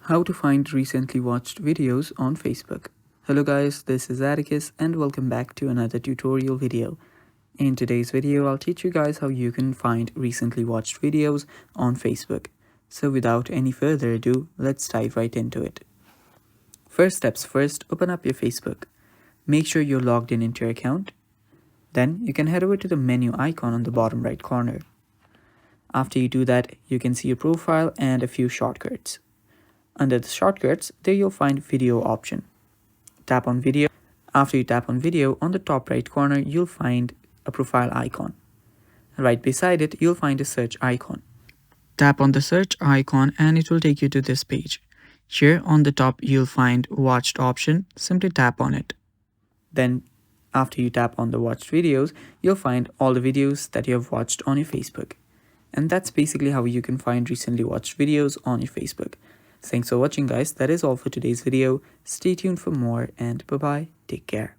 How to find recently watched videos on Facebook. Hello guys, this is Atticus and welcome back to another tutorial video. In today's video, I'll teach you guys how you can find recently watched videos on Facebook. So without any further ado, let's dive right into it. First steps first, open up your Facebook. Make sure you're logged in into your account. Then you can head over to the menu icon on the bottom right corner. After you do that, you can see your profile and a few shortcuts. Under the shortcuts, there you'll find video option. Tap on video. After you tap on video, on the top right corner, you'll find a profile icon. Right beside it, you'll find a search icon. Tap on the search icon and it will take you to this page. Here on the top, you'll find watched option. Simply tap on it. Then after you tap on the watched videos, you'll find all the videos that you have watched on your Facebook. And that's basically how you can find recently watched videos on your Facebook. Thanks for watching guys, that is all for today's video. Stay tuned for more and bye bye, take care.